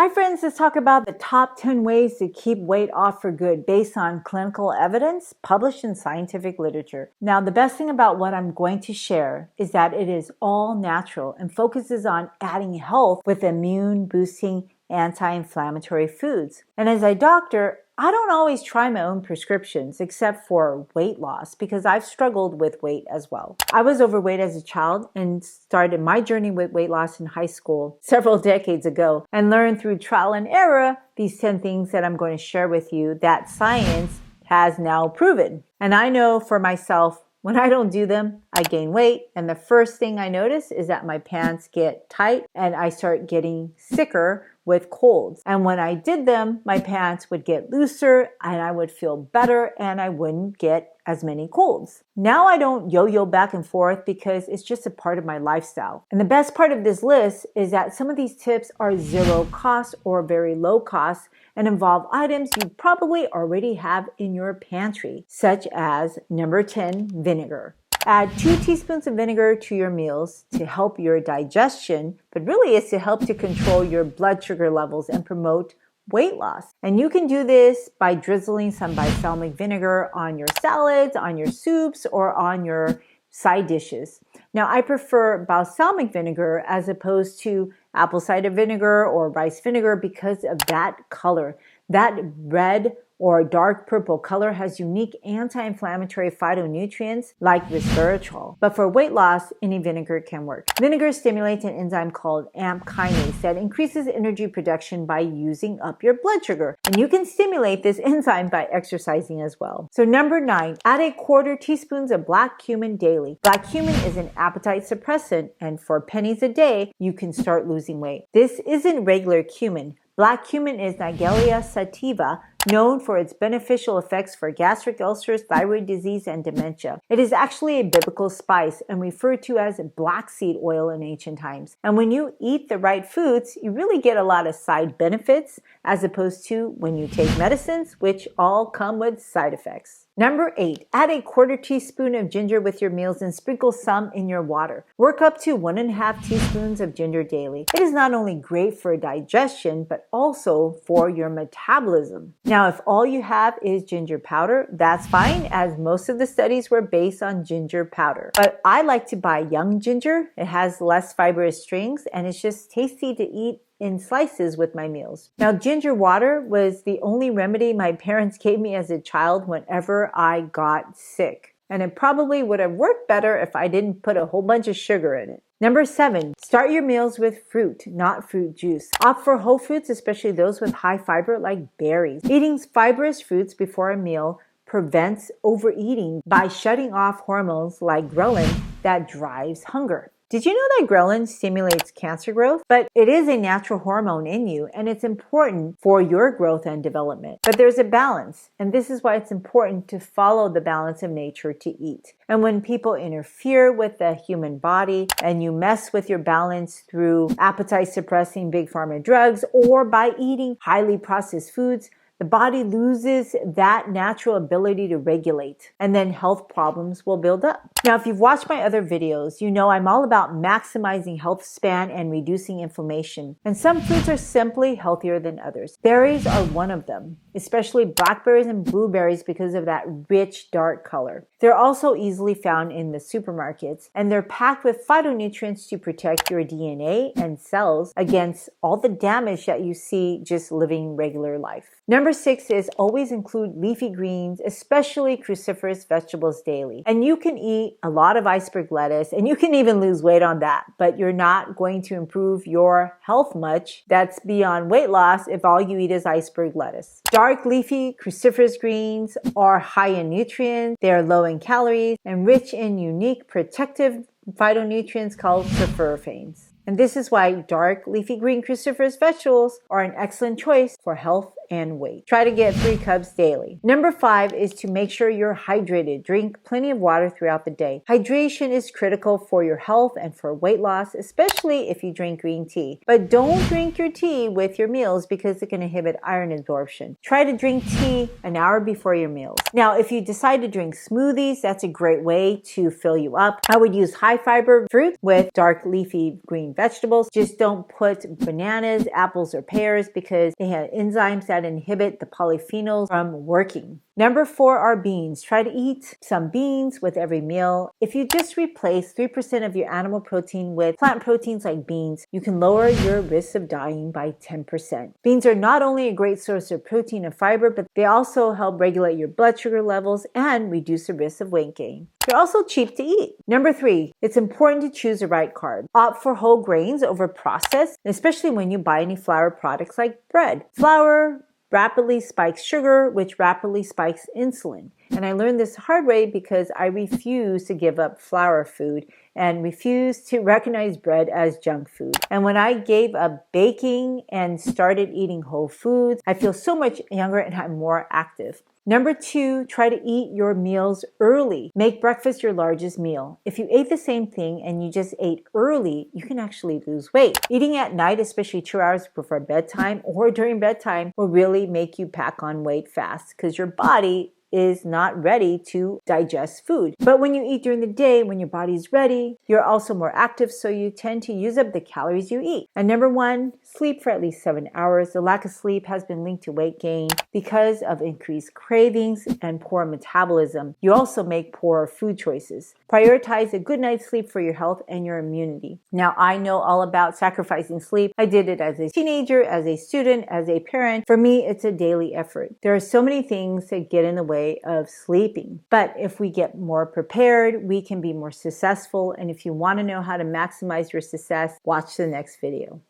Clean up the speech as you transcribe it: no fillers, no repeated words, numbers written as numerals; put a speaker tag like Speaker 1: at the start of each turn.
Speaker 1: Hi friends, let's talk about the top 10 ways to keep weight off for good based on clinical evidence published in scientific literature. Now, the best thing about what I'm going to share is that it is all natural and focuses on adding health with immune-boosting anti-inflammatory foods. And as a doctor, I don't always try my own prescriptions except for weight loss because I've struggled with weight as well. I was overweight as a child and started my journey with weight loss in high school several decades ago and learned through trial and error these 10 things that I'm going to share with you that science has now proven. And I know for myself, when I don't do them, I gain weight. And the first thing I notice is that my pants get tight and I start getting sicker with colds. And when I did them, my pants would get looser and I would feel better and I wouldn't get as many colds. Now I don't yo-yo back and forth because it's just a part of my lifestyle. And the best part of this list is that some of these tips are zero cost or very low cost and involve items you probably already have in your pantry, such as number 10, vinegar. Add 2 teaspoons of vinegar to your meals to help your digestion, but really it's to help to control your blood sugar levels and promote weight loss. And you can do this by drizzling some balsamic vinegar on your salads, on your soups, or on your side dishes. Now, I prefer balsamic vinegar as opposed to apple cider vinegar or rice vinegar because of that color. That red or dark purple color has unique anti-inflammatory phytonutrients like resveratrol. But for weight loss, any vinegar can work. Vinegar stimulates an enzyme called AMP kinase that increases energy production by using up your blood sugar. And you can stimulate this enzyme by exercising as well. So number 9, add a 1/4 teaspoons of black cumin daily. Black cumin is an appetite suppressant, and for pennies a day, you can start losing weight. This isn't regular cumin. Black cumin is Nigella sativa, known for its beneficial effects for gastric ulcers, thyroid disease, and dementia. It is actually a biblical spice and referred to as black seed oil in ancient times. And when you eat the right foods, you really get a lot of side benefits as opposed to when you take medicines, which all come with side effects. Number 8, add a 1/4 teaspoon of ginger with your meals and sprinkle some in your water. Work up to 1.5 teaspoons of ginger daily. It is not only great for digestion, but also for your metabolism. Now, if all you have is ginger powder, that's fine, as most of the studies were based on ginger powder. But I like to buy young ginger. It has less fibrous strings and it's just tasty to eat in slices with my meals. Now, ginger water was the only remedy my parents gave me as a child whenever I got sick. And it probably would have worked better if I didn't put a whole bunch of sugar in it. Number 7, start your meals with fruit, not fruit juice. Opt for whole fruits, especially those with high fiber like berries. Eating fibrous fruits before a meal prevents overeating by shutting off hormones like ghrelin that drives hunger. Did you know that ghrelin stimulates cancer growth? But it is a natural hormone in you and it's important for your growth and development. But there's a balance, and this is why it's important to follow the balance of nature to eat. And when people interfere with the human body and you mess with your balance through appetite suppressing big pharma drugs or by eating highly processed foods, the body loses that natural ability to regulate, and then health problems will build up. Now, if you've watched my other videos, you know I'm all about maximizing health span and reducing inflammation. And some fruits are simply healthier than others. Berries are one of them, especially blackberries and blueberries because of that rich, dark color. They're also easily found in the supermarkets, and they're packed with phytonutrients to protect your DNA and cells against all the damage that you see just living regular life. Number 6 is always include leafy greens, especially cruciferous vegetables daily. And you can eat a lot of iceberg lettuce and you can even lose weight on that, but you're not going to improve your health much. That's beyond weight loss if all you eat is iceberg lettuce. Dark leafy cruciferous greens are high in nutrients, they are low in calories, and rich in unique protective phytonutrients called sulforaphane. And this is why dark leafy green cruciferous vegetables are an excellent choice for health and weight. Try to get 3 cups daily. Number 5 is to make sure you're hydrated. Drink plenty of water throughout the day. Hydration is critical for your health and for weight loss, especially if you drink green tea. But don't drink your tea with your meals because it can inhibit iron absorption. Try to drink tea an hour before your meals. Now, if you decide to drink smoothies, that's a great way to fill you up. I would use high fiber fruit with dark leafy green vegetables. Just don't put bananas, apples, or pears because they have enzymes that inhibit the polyphenols from working. Number 4 are beans. Try to eat some beans with every meal. If you just replace 3% of your animal protein with plant proteins like beans, you can lower your risk of dying by 10%. Beans are not only a great source of protein and fiber, but they also help regulate your blood sugar levels and reduce the risk of weight gain. They're also cheap to eat. Number 3, it's important to choose the right carb. Opt for whole grains over processed, especially when you buy any flour products like bread. Flour rapidly spikes sugar, which rapidly spikes insulin. And I learned this the hard way because I refuse to give up flour food and refuse to recognize bread as junk food. And when I gave up baking and started eating whole foods, I feel so much younger and I'm more active. Number 2, try to eat your meals early. Make breakfast your largest meal. If you ate the same thing and you just ate early, you can actually lose weight. Eating at night, especially 2 hours before bedtime or during bedtime, will really make you pack on weight fast because your body is not ready to digest food. But when you eat during the day, when your body's ready, you're also more active, so you tend to use up the calories you eat. And number 1, sleep for at least 7 hours. The lack of sleep has been linked to weight gain because of increased cravings and poor metabolism. You also make poorer food choices. Prioritize a good night's sleep for your health and your immunity. Now, I know all about sacrificing sleep. I did it as a teenager, as a student, as a parent. For me, it's a daily effort. There are so many things that get in the way of sleeping. But if we get more prepared, we can be more successful. And if you want to know how to maximize your success, watch the next video.